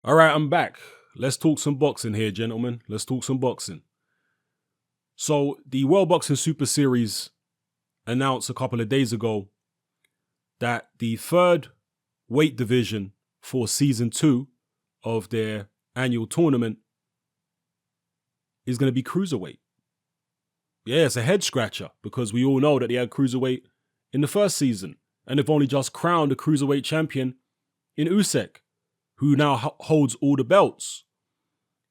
All right, I'm back. Let's talk some boxing here, gentlemen. Let's talk some boxing. So, the World Boxing Super Series announced a couple of days ago that the third weight division for season 2 of their annual tournament is going to be Cruiserweight. Yeah, it's a head scratcher because we all know that they had Cruiserweight in the first season and they've only just crowned a Cruiserweight champion in Usyk, who now holds all the belts.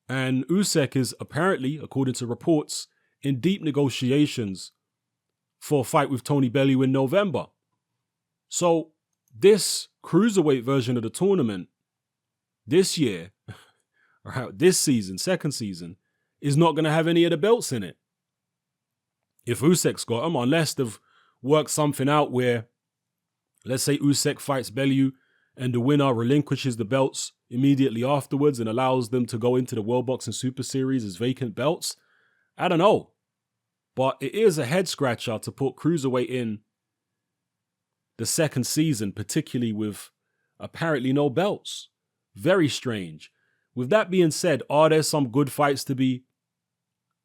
And Usyk is apparently, according to reports, in deep negotiations for a fight with Tony Bellew in November. So this Cruiserweight version of the tournament this year, or this season, second season, is not going to have any of the belts in it. If Usyk's got them, unless they've worked something out where, let's say Usyk fights Bellew and the winner relinquishes the belts immediately afterwards and allows them to go into the World Boxing Super Series as vacant belts. I don't know. But it is a head scratcher to put Cruiserweight in the second season, particularly with apparently no belts. Very strange. With that being said, are there some good fights to be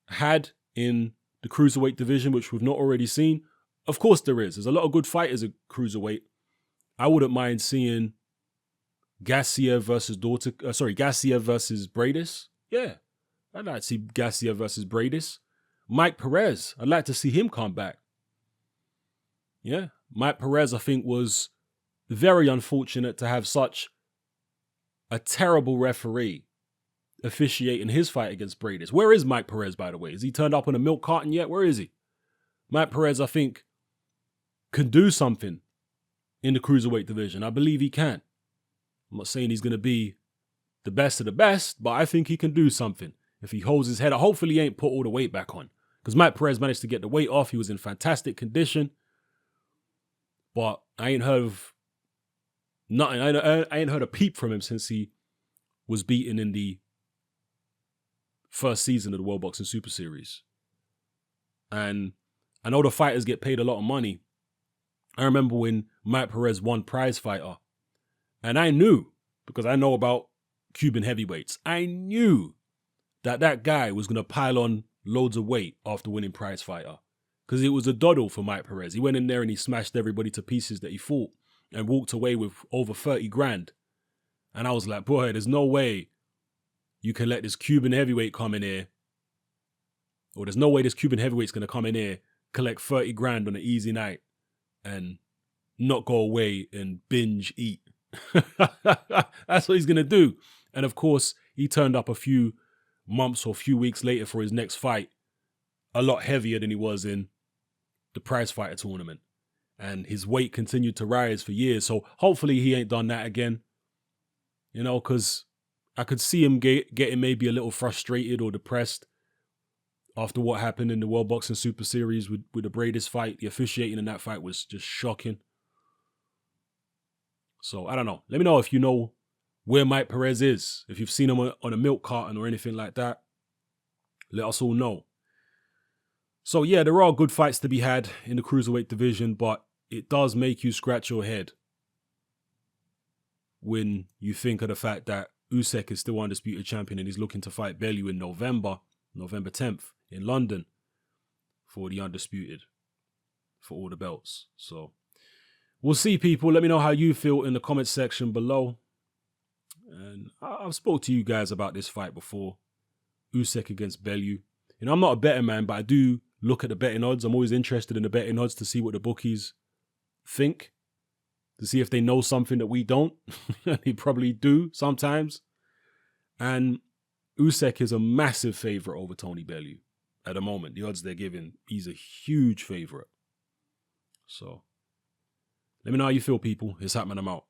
had in the Cruiserweight division, which we've not already seen? Of course there is. There's a lot of good fighters at Cruiserweight. I wouldn't mind seeing Gassiev versus Bradis. Yeah, I'd like to see Gassiev versus Bradis. Mike Perez, I'd like to see him come back. Yeah, Mike Perez, I think, was very unfortunate to have such a terrible referee officiating his fight against Bradis. Where is Mike Perez, by the way? Has he turned up on a milk carton yet? Where is he? Mike Perez, I think, can do something in the Cruiserweight division. I believe he can. I'm not saying he's going to be the best of the best, but I think he can do something if he holds his head up. Hopefully he ain't put all the weight back on, because Mike Perez managed to get the weight off. He was in fantastic condition, but I ain't heard of nothing. I ain't heard a peep from him since he was beaten in the first season of the World Boxing Super Series. And I know the fighters get paid a lot of money. I remember when Mike Perez won Prize Fighter, and I knew, because I know about Cuban heavyweights, I knew that that guy was going to pile on loads of weight after winning Prize Fighter, because it was a doddle for Mike Perez. He went in there and he smashed everybody to pieces that he fought and walked away with over 30 grand. And I was like, boy, there's no way you can let this Cuban heavyweight come in here, or there's no way this Cuban heavyweight's going to come in here, collect 30 grand on an easy night and not go away and binge eat. That's what he's going to do. And of course, he turned up a few months or a few weeks later for his next fight, a lot heavier than he was in the Prize Fighter tournament. And his weight continued to rise for years. So hopefully he ain't done that again. You know, because I could see him getting maybe a little frustrated or depressed after what happened in the World Boxing Super Series with the Bradis fight. The officiating in that fight was just shocking. So I don't know. Let me know if you know where Mike Perez is. If you've seen him on a milk carton or anything like that, let us all know. So yeah, there are good fights to be had in the Cruiserweight division, but it does make you scratch your head when you think of the fact that Usyk is still undisputed champion and he's looking to fight Bellew in November 10th in London for the undisputed, for all the belts. So we'll see, people. Let me know how you feel in the comments section below. And I've spoke to you guys about this fight before, Usyk against Bellew. You know, I'm not a betting man, but I do look at the betting odds. I'm always interested in the betting odds to see what the bookies think, to see if they know something that we don't. They probably do sometimes. And Usyk is a massive favorite over Tony Bellew at the moment. The odds they're giving, he's a huge favorite. So let me know how you feel, people. It's happening. I'm out.